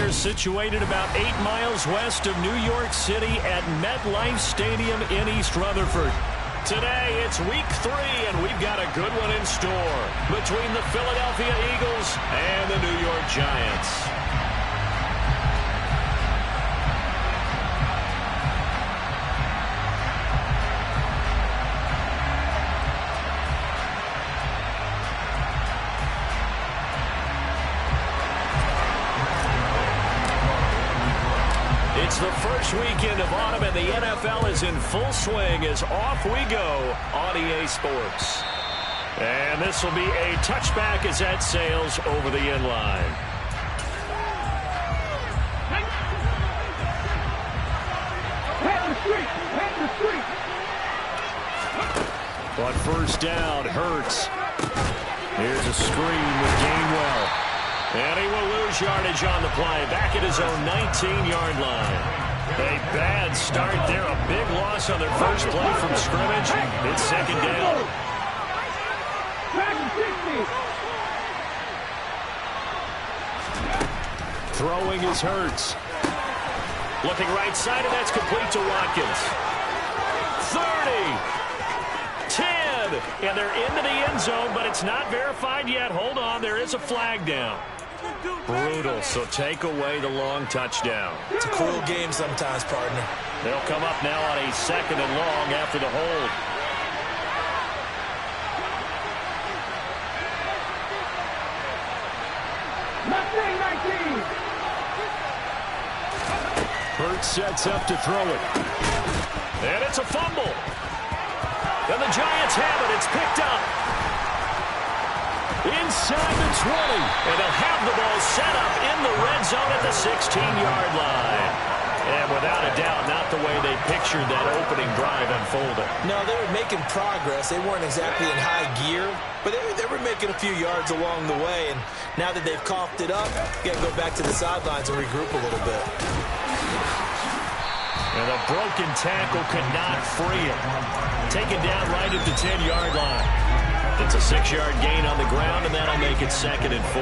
They're situated about 8 miles west of New York City at MetLife Stadium in East Rutherford. Today, it's week 3, and we've got a good one in store between the Philadelphia Eagles and the New York Giants. It's the first weekend of autumn, and the NFL is in full swing as off we go on EA Sports. And this will be a touchback as that sails over the end line. But first down, Hurts. Here's a screen with Gainwell. And he will lose yardage on the play, back at his own 19-yard line. A bad start there, a big loss on their first play from scrimmage. It's second down. Throwing is Hurts. Looking right side, and that's complete to Watkins. 30. 10. And they're into the end zone, but it's not verified yet. Hold on, there is a flag down. Brutal, so take away the long touchdown. It's a cruel game sometimes, partner. They'll come up now on a second and long after the hold. Hurts sets up to throw it. And it's a fumble. And the Giants have it. It's picked up. Inside the 20. And they'll have the ball set up in the red zone at the 16-yard line. And without a doubt, not the way they pictured that opening drive unfolding. No, they were making progress. They weren't exactly in high gear, but they were making a few yards along the way. And now that they've coughed it up, you got to go back to the sidelines and regroup a little bit. And a broken tackle could not free him. Taken down right at the 10-yard line. It's a 6-yard gain on the ground, and that'll make it 2nd and 4.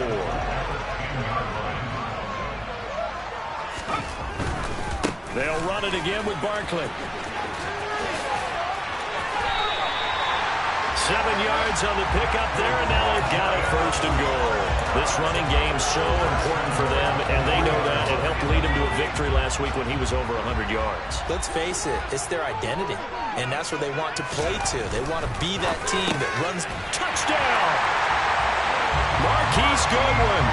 They'll run it again with Barkley. 7 yards on the pickup there, and now they've got it 1st and goal. This running game's so important for them, and they know that. It helped lead him to a victory last week when he was over 100 yards. Let's face it, it's their identity, and that's where they want to play to. They want to be that team that runs. Touchdown! Marquise Goodwin,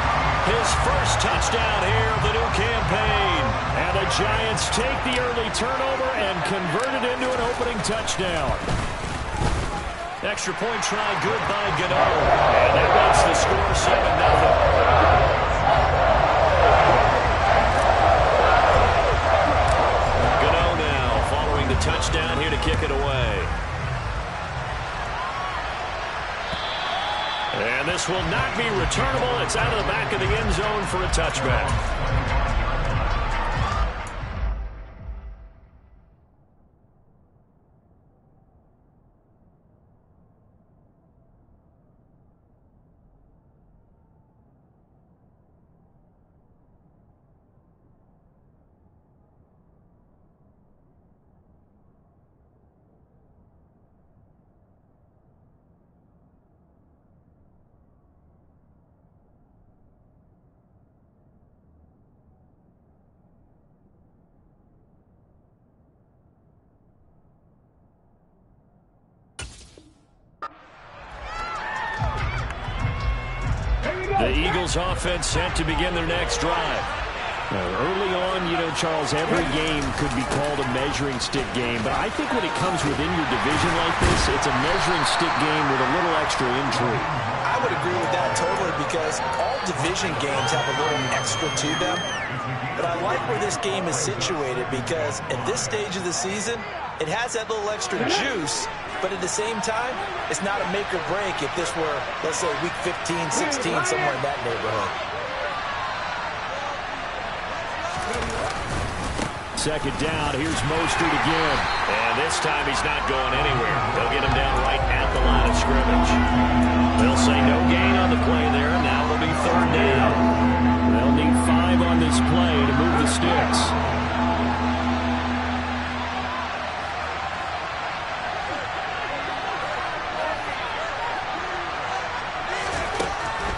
his first touchdown here of the new campaign. And the Giants take the early turnover and convert it into an opening touchdown. Extra point try good by Gano. And that makes the score 7-0. Gano now following the touchdown here to kick it away. And this will not be returnable. It's out of the back of the end zone for a touchback. The Eagles offense set to begin their next drive. Early on, you know, Charles, every game could be called a measuring stick game. But I think when it comes within your division like this, it's a measuring stick game with a little extra intrigue. I would agree with that totally because all division games have a little extra to them. But I like where this game is situated because at this stage of the season, it has that little extra juice. But at the same time, it's not a make or break if this were, let's say, week 15, 16, somewhere in that neighborhood. Second down, here's Mostert again. And this time he's not going anywhere. They'll get him down right at the line of scrimmage. They'll say no gain on the play there. Now it'll be 3rd down. They'll need 5 on this play.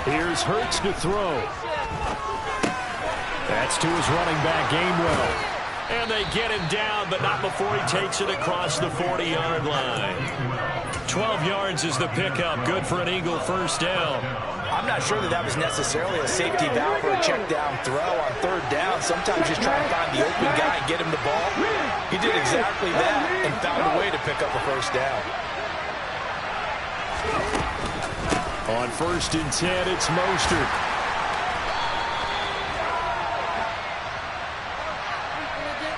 Here's Hurts to throw. That's to his running back, Gainwell. And they get him down, but not before he takes it across the 40-yard line. 12 yards is the pickup. Good for an Eagle first down. I'm not sure that was necessarily a safety valve for a check down throw on third down. Sometimes just try to find the open guy and get him the ball. He did exactly that and found a way to pick up a first down. On 1st and 10, it's Mostert.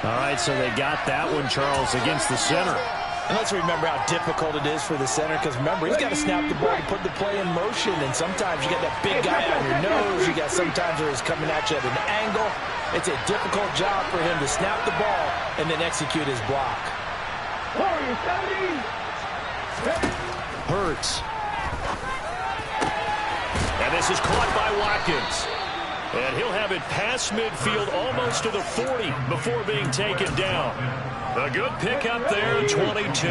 All right, so they got that one, Charles, against the center. And let's remember how difficult it is for the center, because remember, he's got to snap the ball to put the play in motion, and sometimes you got that big guy on your nose. You got sometimes where he's coming at you at an angle. It's a difficult job for him to snap the ball and then execute his block. Hurts. And this is caught by Watkins. And he'll have it past midfield almost to the 40 before being taken down. A good pickup there, 22.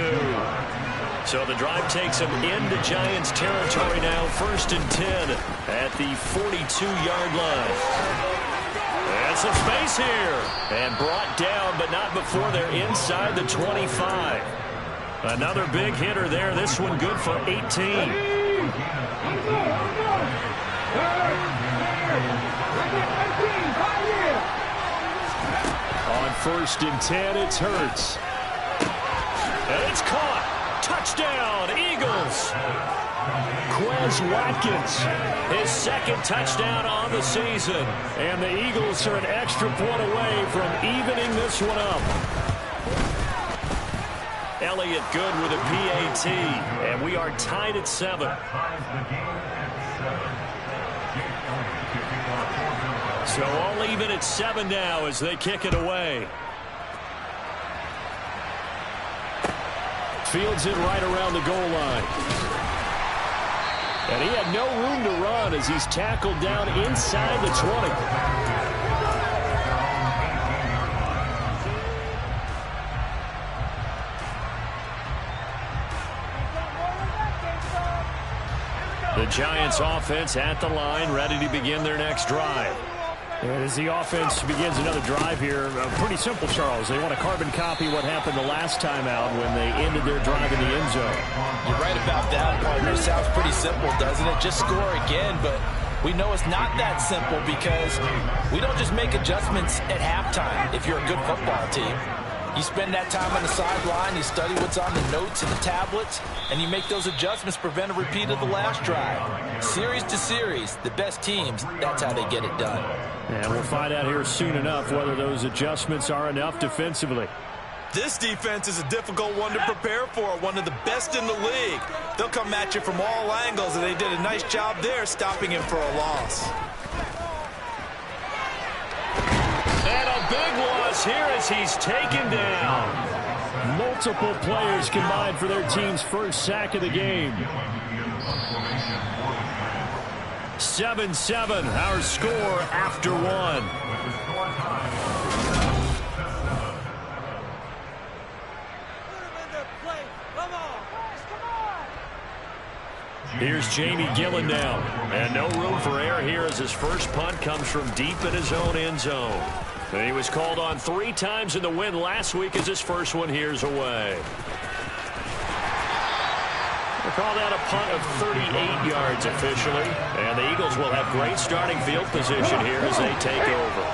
So the drive takes him into Giants territory now, 1st and 10 at the 42-yard line. And some space here. And brought down, but not before they're inside the 25. Another big hitter there. This one good for 18. On 1st and 10, it's Hurts. And it's caught. Touchdown, Eagles. Quez Watkins, his 2nd touchdown on the season. And the Eagles are an extra point away from evening this one up. Elliott good with a PAT. And we are tied at 7. So all even at 7 now as they kick it away. Fields it right around the goal line. And he had no room to run as he's tackled down inside the 20. The Giants offense at the line, ready to begin their next drive. And as the offense begins another drive here, pretty simple, Charles. They want to carbon copy what happened the last time out when they ended their drive in the end zone. You're right about that, partner. It sounds pretty simple, doesn't it? Just score again, but we know it's not that simple because we don't just make adjustments at halftime if you're a good football team. You spend that time on the sideline, you study what's on the notes and the tablets, and you make those adjustments, prevent a repeat of the last drive. Series to series, the best teams, that's how they get it done. And we'll find out here soon enough whether those adjustments are enough defensively. This defense is a difficult one to prepare for, one of the best in the league. They'll come at you from all angles, and they did a nice job there stopping him for a loss. And a big loss here as he's taken down. Multiple players combined for their team's first sack of the game. 7-7, our score after 1. Here's Jamie Gillen now. And no room for error here as his first punt comes from deep in his own end zone. And he was called on 3 times in the win last week as his first one here's away. We'll call that a punt of 38 yards officially. And the Eagles will have great starting field position here as they take over.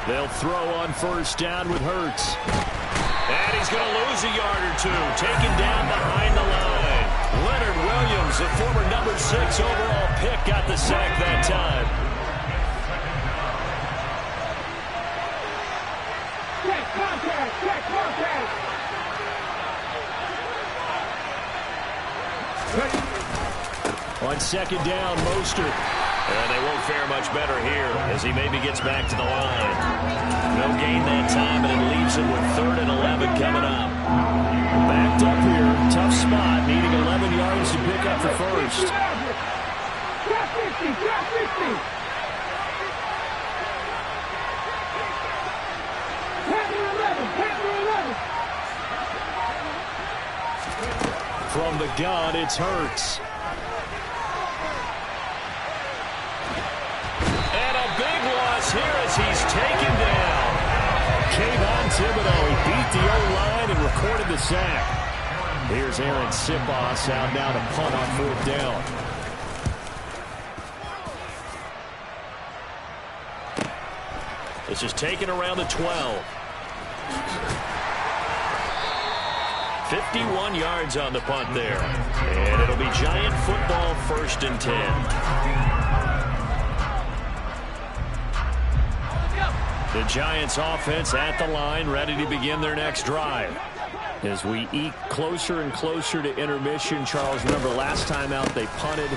They'll throw on first down with Hurts. And he's going to lose a yard or 2. Taken down behind the line. Leonard Williams, the former number 6 overall pick, got the sack that time. Check contact, check contact. On second down, Mostert. And they won't fare much better here as he maybe gets back to the line. No gain that time, and it leaves him with 3rd and 11 coming up. Backed up here, tough spot, needing 11 yards to pick up the first. Drop 50, drop 50. Panther 11, Panther 11. From the gun, it's Hurts. And a big loss here as he's taken down. Kayvon Thibodeau, he beat the O-line and recorded the sack. Here's Aaron Sipos out now to punt on 4th down. This is taken around the 12. 51 yards on the punt there. And it'll be Giant football, 1st and 10. The Giants offense at the line, ready to begin their next drive. As we eke closer and closer to intermission, Charles, remember last time out they punted.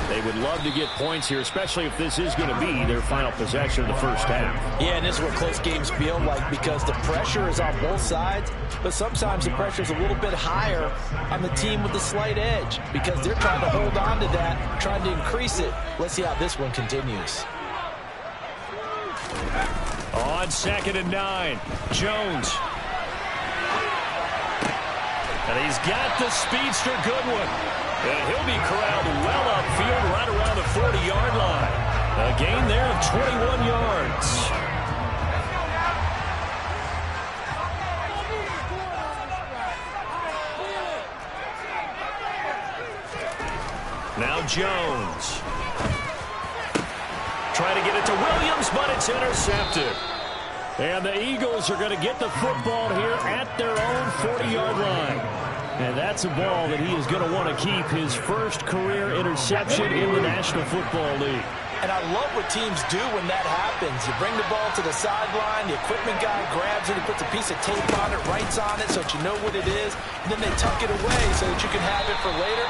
They would love to get points here, especially if this is going to be their final possession of the first half. Yeah, and this is what close games feel like because the pressure is on both sides, but sometimes the pressure is a little bit higher on the team with the slight edge because they're trying to hold on to that, trying to increase it. Let's see how this one continues. On 2nd and 9, Jones. And he's got the speedster Goodwin. And he'll be corralled well upfield right around the 40-yard line. A gain there of 21 yards. Now Jones. Trying to get it to Williams, but it's intercepted. And the Eagles are going to get the football here at their own 40-yard line. And that's a ball that he is going to want to keep, his first career interception in the National Football League. And I love what teams do when that happens. You bring the ball to the sideline, the equipment guy grabs it, he puts a piece of tape on it, writes on it so that you know what it is, and then they tuck it away so that you can have it for later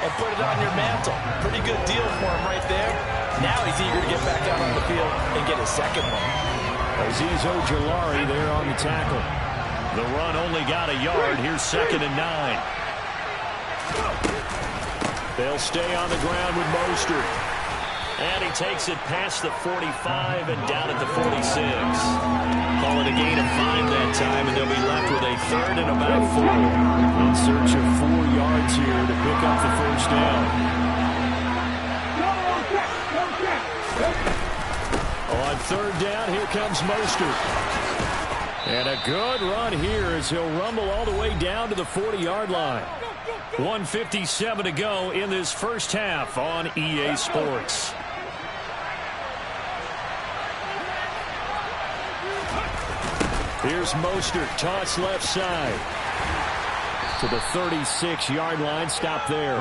and put it on your mantle. Pretty good deal for him right there. Now he's eager to get back out on the field and get his second one. Azeez Ojulari there on the tackle. The run only got a yard. Here's 2nd and 9. They'll stay on the ground with Mostert. And he takes it past the 45 and down at the 46. Call it a gain of 5 that time, and they'll be left with a 3rd and about 4. In search of 4 yards here to pick up the first down. On 3rd down, here comes Mostert. And a good run here as he'll rumble all the way down to the 40-yard line. 1:57 to go in this first half on EA Sports. Here's Mostert, toss left side. To the 36-yard line, stop there.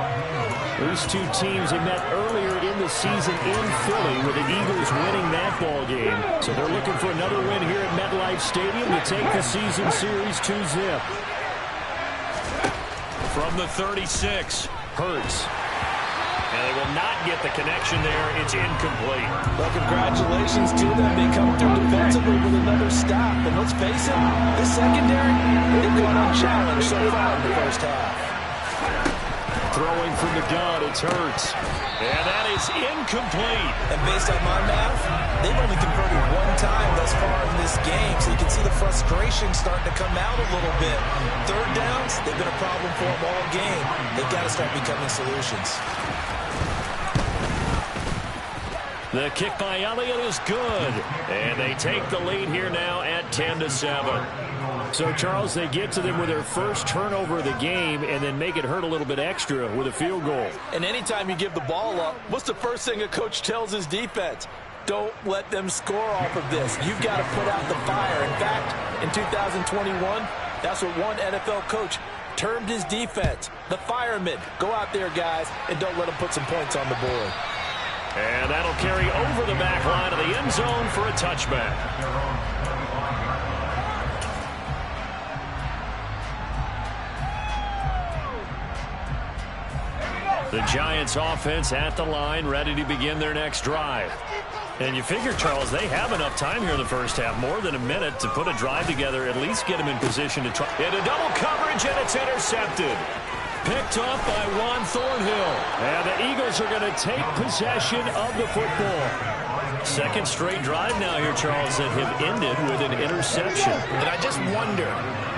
These two teams have met earlier in the season in Philly with the Eagles winning that ball game. So they're looking for another win here at MetLife Stadium to take the season series 2-zip. From the 36, Hurts. And they will not get the connection there. It's incomplete. Well, congratulations to them. They come through defensively with another stop. And let's face it, this secondary, they've gone unchallenged so far in the first half. Throwing from the gun, it's Hurts. And that is incomplete. And based on my math, they've only converted 1 time thus far in this game. So you can see the frustration starting to come out a little bit. 3rd downs, they've been a problem for them all game. They've got to start becoming solutions. The kick by Elliott is good. And they take the lead here now at 10-7. So, Charles, they get to them with their first turnover of the game and then make it hurt a little bit extra with a field goal. And anytime you give the ball up, what's the first thing a coach tells his defense? Don't let them score off of this. You've got to put out the fire. In fact, in 2021, that's what one NFL coach termed his defense. The firemen. Go out there, guys, and don't let them put some points on the board. And that'll carry over the back line of the end zone for a touchback. The Giants offense at the line, ready to begin their next drive. And you figure, Charles, they have enough time here in the first half, more than a minute, to put a drive together, at least get them in position to try. Into double coverage, and it's intercepted. Picked up by Juan Thornhill. And the Eagles are going to take possession of the football. Second straight drive now here, Charles, that have ended with an interception. And I just wonder,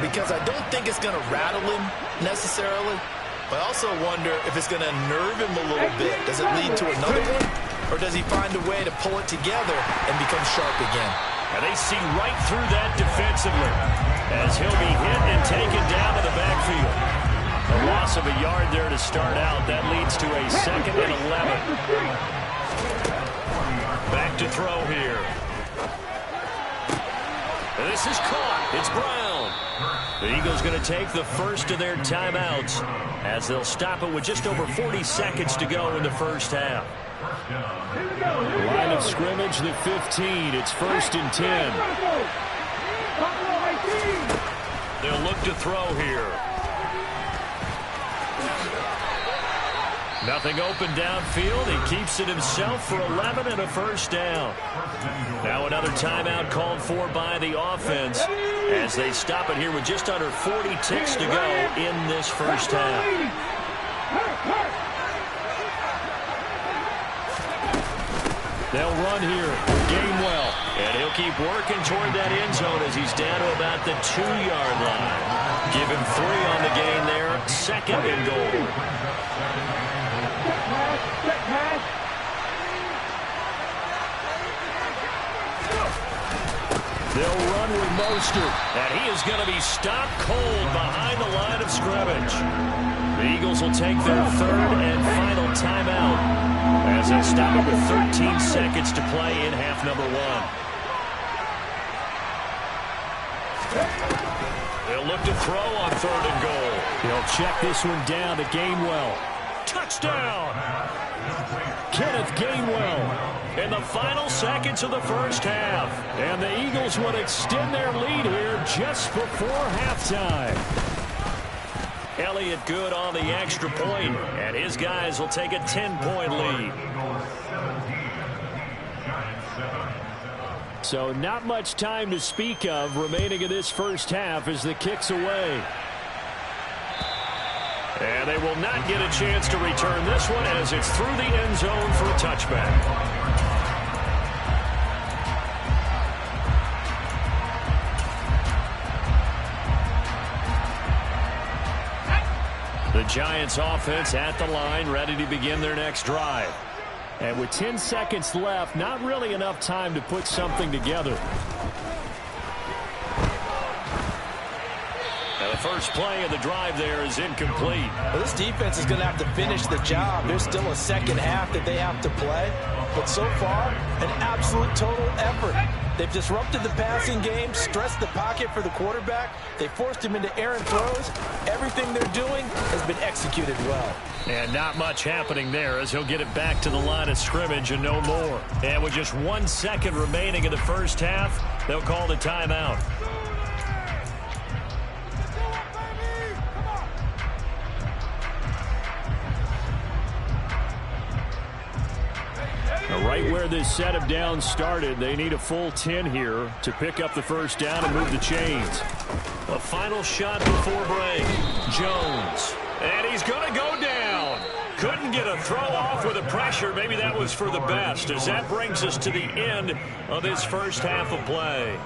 because I don't think it's going to rattle him necessarily, But I also wonder if it's going to nerve him a little bit. Does it lead to another one? Or does he find a way to pull it together and become sharp again? And they see right through that defensively as he'll be hit and taken down to the backfield. A loss of a yard there to start out. That leads to a 2nd and 11. Back to throw here. This is caught. It's Brown. The Eagles going to take the first of their timeouts as they'll stop it with just over 40 seconds to go in the first half. Line of scrimmage, the 15. It's 1st and 10. They'll look to throw here. Nothing open downfield. He keeps it himself for 11 and a first down. Now another timeout called for by the offense as they stop it here with just under 40 ticks to go in this first half. They'll run here with Gainwell. And he'll keep working toward that end zone as he's down to about the 2-yard line. Give him 3 on the gain there. 2nd and goal. They'll run with Mostert, and he is going to be stopped cold behind the line of scrimmage. The Eagles will take their 3rd and final timeout as they stop it with 13 seconds to play in half number 1. They'll look to throw on 3rd and goal. They'll check this one down to Gainwell. Touchdown! Kenneth Gainwell in the final seconds of the first half. And the Eagles would extend their lead here just before halftime. Elliott good on the extra point, and his guys will take a 10-point lead. So not much time to speak of remaining in this first half as the kick's away. And they will not get a chance to return this one as it's through the end zone for a touchback. The Giants offense at the line, ready to begin their next drive. And with 10 seconds left, not really enough time to put something together. Now the first play of the drive there is incomplete. Well, this defense is going to have to finish the job. There's still a second half that they have to play. But so far, an absolute total effort. They've disrupted the passing game, stressed the pocket for the quarterback. They forced him into errant throws. Everything they're doing has been executed well. And not much happening there as he'll get it back to the line of scrimmage and no more. And with just 1 second remaining in the first half, they'll call the timeout. Right where this set of downs started, they need a full 10 here to pick up the first down and move the chains. A final shot before break. Jones. And he's going to go down. Couldn't get a throw off with the pressure. Maybe that was for the best as that brings us to the end of this first half of play.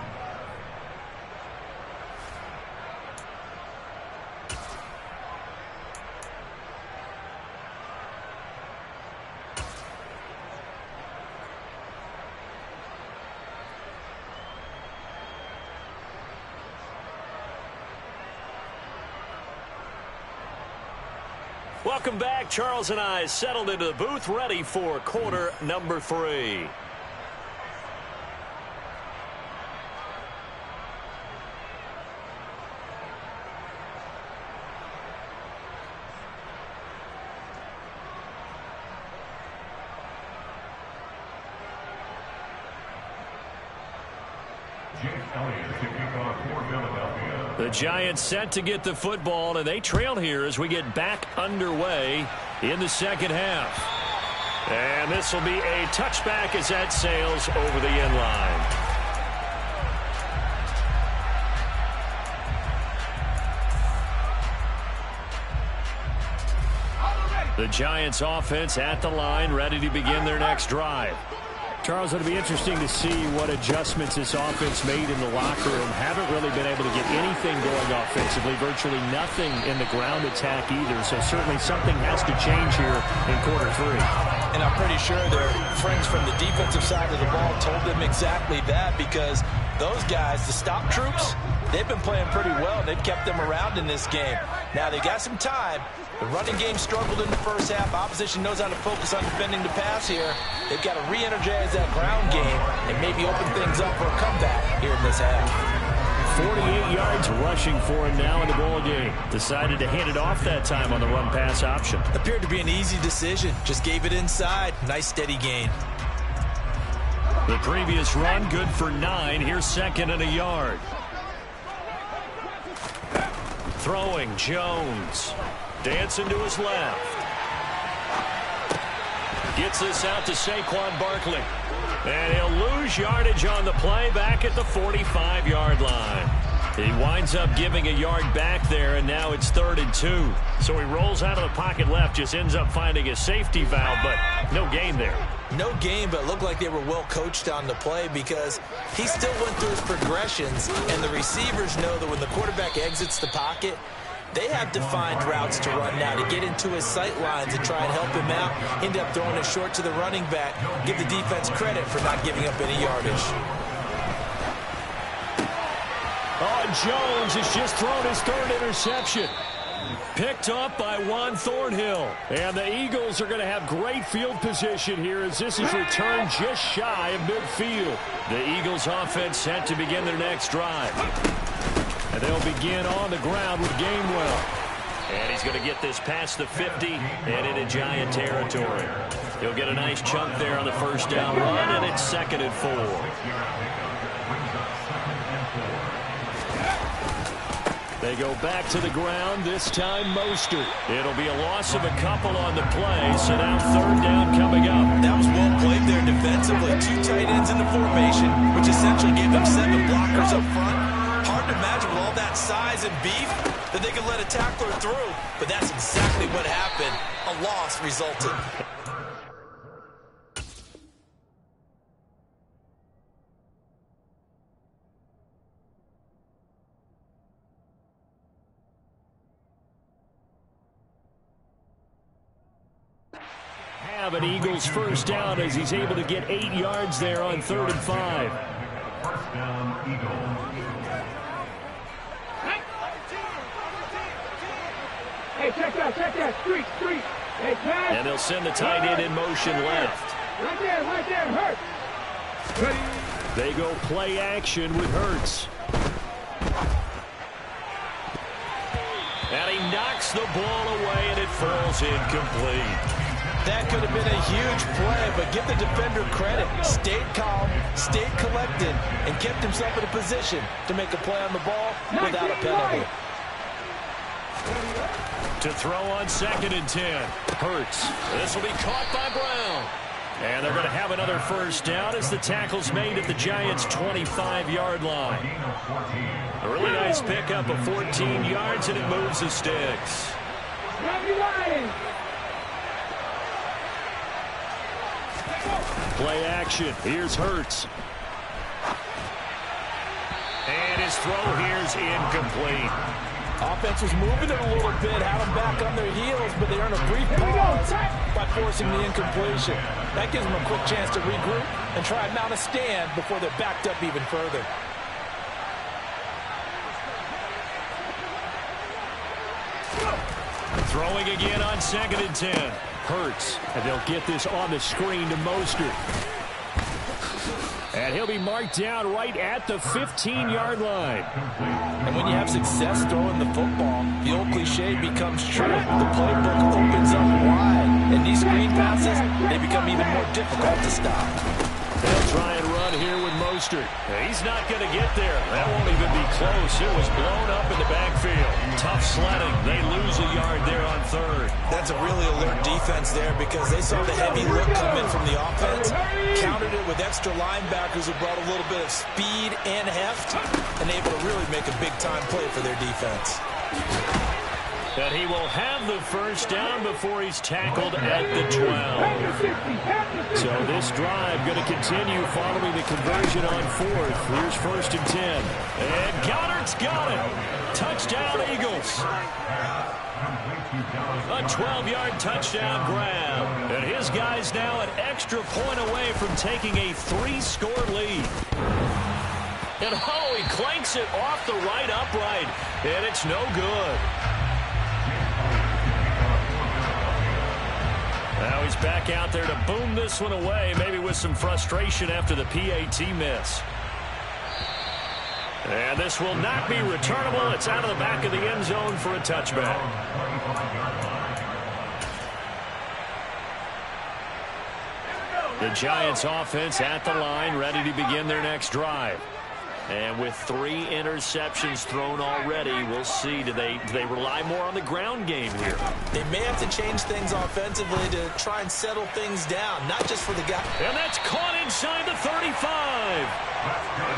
Welcome back. Charles and I settled into the booth, ready for quarter number 3. The Giants set to get the football, and they trail here as we get back underway in the second half. And this will be a touchback as that sails over the end line. The Giants offense at the line, ready to begin their next drive. Charles, it'll be interesting to see what adjustments this offense made in the locker room. Haven't really been able to get anything going offensively, virtually nothing in the ground attack either. So certainly something has to change here in quarter 3. And I'm pretty sure their friends from the defensive side of the ball told them exactly that, because those guys, the stop troops, they've been playing pretty well, and they've kept them around in this game. Now, they got some time. The running game struggled in the first half. Opposition knows how to focus on defending the pass here. They've got to re-energize that ground game and maybe open things up for a comeback here in this half. 48 yards rushing for him now in the ball game. Decided to hand it off that time on the run-pass option. Appeared to be an easy decision. Just gave it inside. Nice steady gain. The previous run, good for 9. Here's 2nd and a yard. Throwing, Jones. Dancing to his left. Gets this out to Saquon Barkley. And he'll lose yardage on the play back at the 45-yard line. He winds up giving a yard back there, and now it's 3rd and 2. So he rolls out of the pocket left, just ends up finding a safety valve, but no gain there. No gain, but it looked like they were well coached on the play, because he still went through his progressions, and the receivers know that when the quarterback exits the pocket, they have defined routes to run now to get into his sight lines and try and help him out. End up throwing it short to the running back. Give the defense credit for not giving up any yardage. Oh, Jones has just thrown his 3rd interception. Picked up by Juan Thornhill. And the Eagles are going to have great field position here as this is returned just shy of midfield. The Eagles offense set to begin their next drive. And they'll begin on the ground with Gainwell. And he's going to get this past the 50 and into Giant territory. He'll get a nice chunk there on the first down run, and it's 2nd and 4. They go back to the ground, this time Mostert. It'll be a loss of a couple on the play, so now 3rd down coming up. That was well played there defensively. 2 tight ends in the formation, which essentially gave them 7 blockers up front. Hard to imagine with all that size and beef that they could let a tackler through, but that's exactly what happened. A loss resulted. Have an Eagles first down as he's able to get 8 yards there on 3rd and 5. First down, Eagles. Hey, check that, street. Hey, pass. And they'll send the tight end in motion left. Right there, Hurts. They go play action with Hurts. And he knocks the ball away, and it falls incomplete. That could have been a huge play, but give the defender credit. Stayed calm, stayed collected, and kept himself in a position to make a play on the ball without a penalty. To throw on 2nd and 10. Hurts. This will be caught by Brown. And they're going to have another first down as the tackle's made at the Giants' 25-yard line. A really nice pickup of 14 yards, and it moves the sticks. Play action. Here's Hurts. And his throw here's incomplete. Offense was moving it a little bit, had them back on their heels, but they earned a brief pause by forcing the incompletion. That gives them a quick chance to regroup and try and mount a stand before they're backed up even further. Throwing again on 2nd and 10. Hurts, and they'll get this on the screen to Mostert. And he'll be marked down right at the 15-yard line. And when you have success throwing the football, the old cliche becomes true. The playbook opens up wide. And these screen passes, they become even more difficult to stop. They'll try and run here with Mostert. He's not going to get there. That won't even be close. It was blown up in the backfield. Tough sledding. They lose a yard there on 3rd. That's a really alert defense there because they saw the heavy look come in from the offense, countered it with extra linebackers who brought a little bit of speed and heft, and able to really make a big-time play for their defense. That he will have the first down before he's tackled at the 12. So this drive going to continue following the conversion on fourth. Here's 1st and 10. And Goddard's got it. Touchdown, Eagles. A 12-yard touchdown grab. And his guys now an extra point away from taking a 3-score lead. And oh, he clanks it off the right upright. And it's no good. Now he's back out there to boom this one away, maybe with some frustration after the PAT miss. And this will not be returnable. It's out of the back of the end zone for a touchback. The Giants offense at the line, ready to begin their next drive. And with 3 interceptions thrown already, we'll see. Do they rely more on the ground game here? They may have to change things offensively to try and settle things down, not just for the guy. And that's caught inside the 35.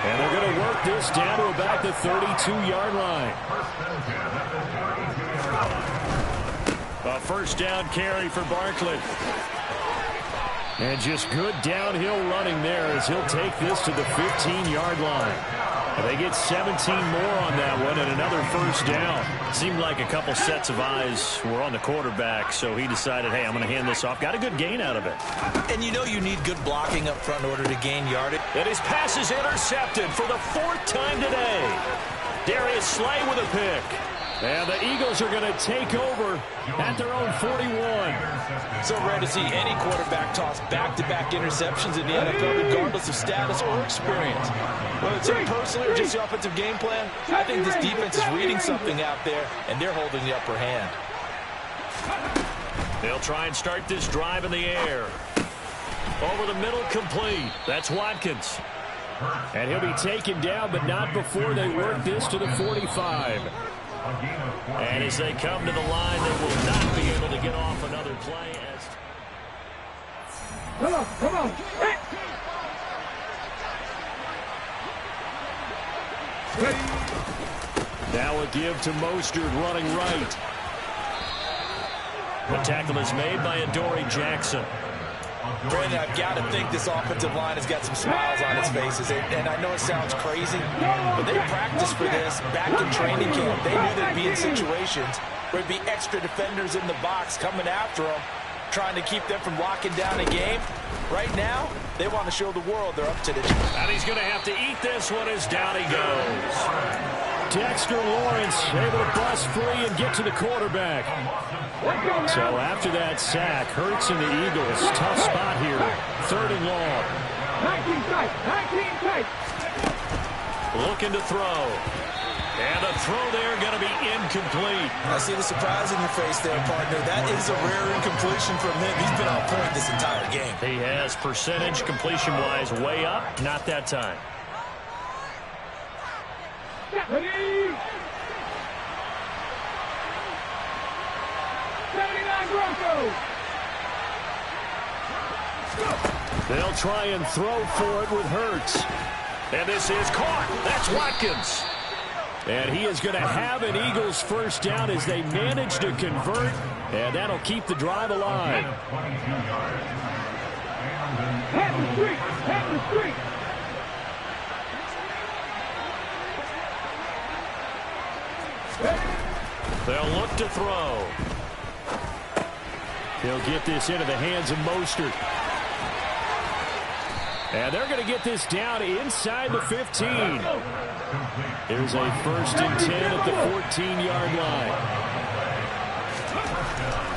And they're going to work this down to about the 32-yard line. A first down carry for Barkley. And just good downhill running there as he'll take this to the 15-yard line. They get 17 more on that one and another first down. Seemed like a couple sets of eyes were on the quarterback, so he decided, hey, I'm going to hand this off. Got a good gain out of it. And you know you need good blocking up front in order to gain yardage. And his pass is intercepted for the 4th time today. Darius Slay with a pick. And the Eagles are going to take over at their own 41. So rare to see any quarterback toss back-to-back interceptions in the NFL, regardless of status or experience. Whether it's him personally or just the offensive game plan, I think this defense is reading something out there, and they're holding the upper hand. They'll try and start this drive in the air. Over the middle, complete. That's Watkins. And he'll be taken down, but not before they work this to the 45. And as they come to the line, they will not be able to get off another play. Come on. Now a give to Mostert running right. The tackle is made by Adoree Jackson. Brandon, I've got to think this offensive line has got some smiles on its faces. And I know it sounds crazy, but they practiced for this back in training camp. They knew they'd be in situations where there'd be extra defenders in the box coming after them, trying to keep them from locking down a game. Right now, they want to show the world they're up to this. And he's going to have to eat this one as down he goes. Dexter Lawrence able to bust free and get to the quarterback. So after that sack, Hurts and the Eagles, tough spot here. 3rd and long. 19 tight. Looking to throw. And the throw there going to be incomplete. I see the surprise in your face there, partner. That is a rare incompletion from him. He's been on point this entire game. He has percentage completion-wise way up. Not that time. Ready? 79 Broncos. They'll try and throw for it with Hurts. And this is caught. That's Watkins. And he is going to have an Eagles first down as they manage to convert. And that'll keep the drive alive. Head the street. They'll look to throw. He'll get this into the hands of Mostert. And they're going to get this down inside the 15. Here's a 1st and 10 at the 14-yard line.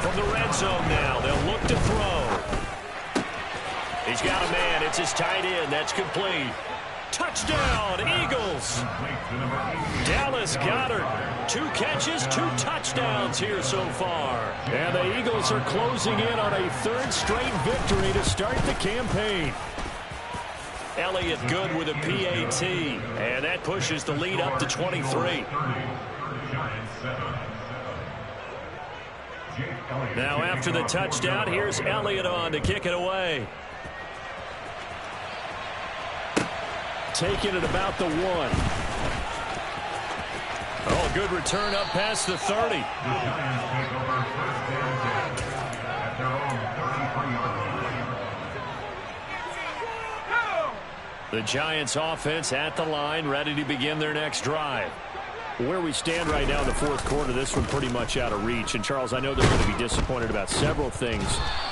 From the red zone now, they'll look to throw. He's got a man. It's his tight end. That's complete. Touchdown, Eagles. Dallas Goedert. 2 catches, 2 touchdowns here so far. And the Eagles are closing in on a 3rd straight victory to start the campaign. Elliott good with a PAT. And that pushes the lead up to 23. Now after the touchdown, here's Elliott on to kick it away. Taking it about the 1. Oh, A good return up past the 30. The Giants offense at the line, ready to begin their next drive. Where we stand right now in the fourth quarter, this one pretty much out of reach. And, Charles, I know they're going to be disappointed about several things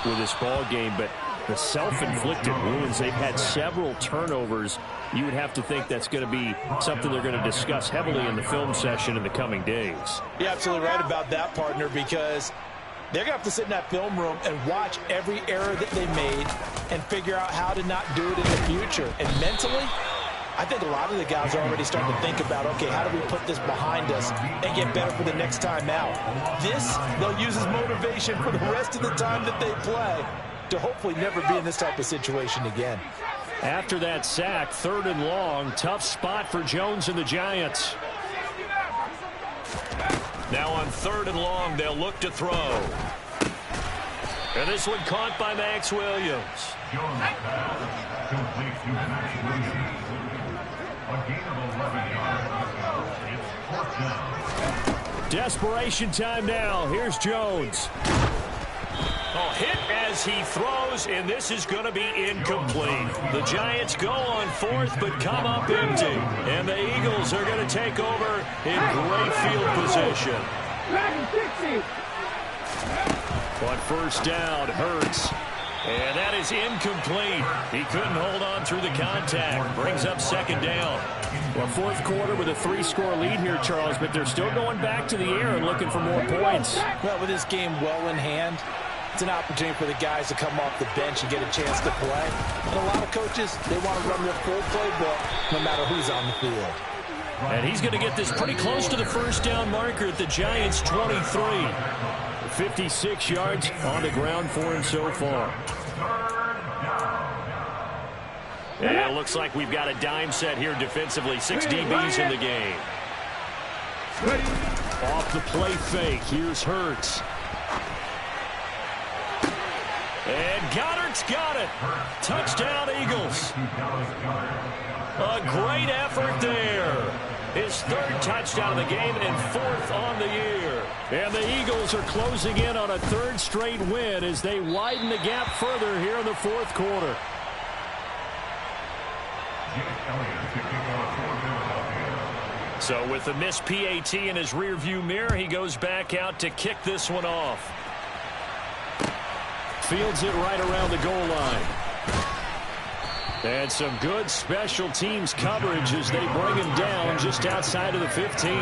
with this ball game, but the self-inflicted wounds, they've had several turnovers. You would have to think that's going to be something they're going to discuss heavily in the film session in the coming days. You're absolutely right about that, partner, because they're going to have to sit in that film room and watch every error that they made and figure out how to not do it in the future. And mentally, I think a lot of the guys are already starting to think about, okay, how do we put this behind us and get better for the next time out? This, they'll use as motivation for the rest of the time that they play to hopefully never be in this type of situation again. After that sack, 3rd and long, tough spot for Jones and the Giants. Now on 3rd and long, they'll look to throw. And this one caught by Max Williams. Desperation time now. Here's Jones. Oh, hit as he throws, and this is going to be incomplete. The Giants go on 4th, but come up empty. And the Eagles are going to take over in great field position. On 1st down, Hurts. And that is incomplete. He couldn't hold on through the contact. Brings up 2nd down. Well, 4th quarter with a 3-score lead here, Charles, but they're still going back to the air and looking for more points. Well, with this game well in hand, it's an opportunity for the guys to come off the bench and get a chance to play. And a lot of coaches, they want to run their full playbook no matter who's on the field. And he's going to get this pretty close to the 1st down marker at the Giants' 23. 56 yards on the ground for him so far. And it looks like we've got a dime set here defensively. 6 DBs in the game. Off the play fake. Here's Hurts. And Goddard's got it. Touchdown, Eagles. A great effort there. His 3rd touchdown of the game and 4th on the year. And the Eagles are closing in on a 3rd straight win as they widen the gap further here in the 4th quarter. So with the missed PAT in his rearview mirror, he goes back out to kick this one off. Fields it right around the goal line. And some good special teams coverage as they bring him down just outside of the 15.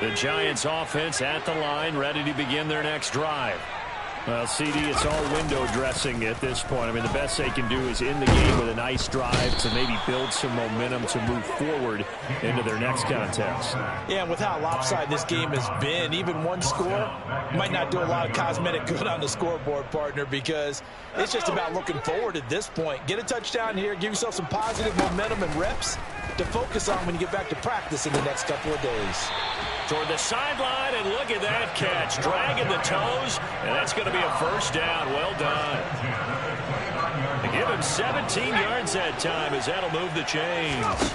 The Giants offense at the line, ready to begin their next drive. Well, CD, it's all window dressing at this point. I mean, the best they can do is in the game with a nice drive to maybe build some momentum to move forward into their next contest. Yeah, and with how lopsided this game has been, even one score might not do a lot of cosmetic good on the scoreboard, partner, because it's just about looking forward at this point. Get a touchdown here, give yourself some positive momentum and reps to focus on when you get back to practice in the next couple of days. Toward the sideline, and look at that catch. Dragging the toes, and that's going to be a 1st down. Well done. They give him 17 yards that time as that'll move the chains.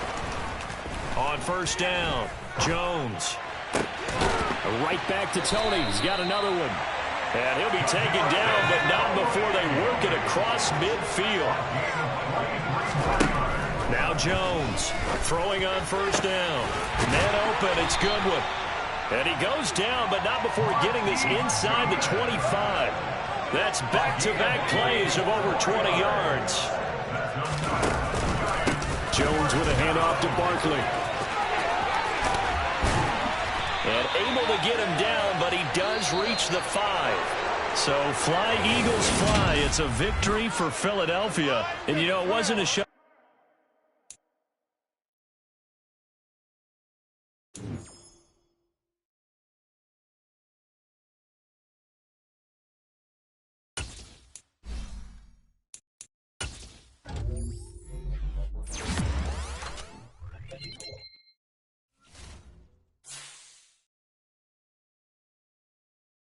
On 1st down, Jones. Right back to Tony. He's got another one. And he'll be taken down, but not before they work it across midfield. Now Jones throwing on 1st down. Man open, it's Goodwin. And he goes down, but not before getting this inside the 25. That's back-to-back plays of over 20 yards. Jones with a handoff to Barkley. And able to get him down, but he does reach the 5. So fly, Eagles, fly. It's a victory for Philadelphia. And, you know, it wasn't a shot.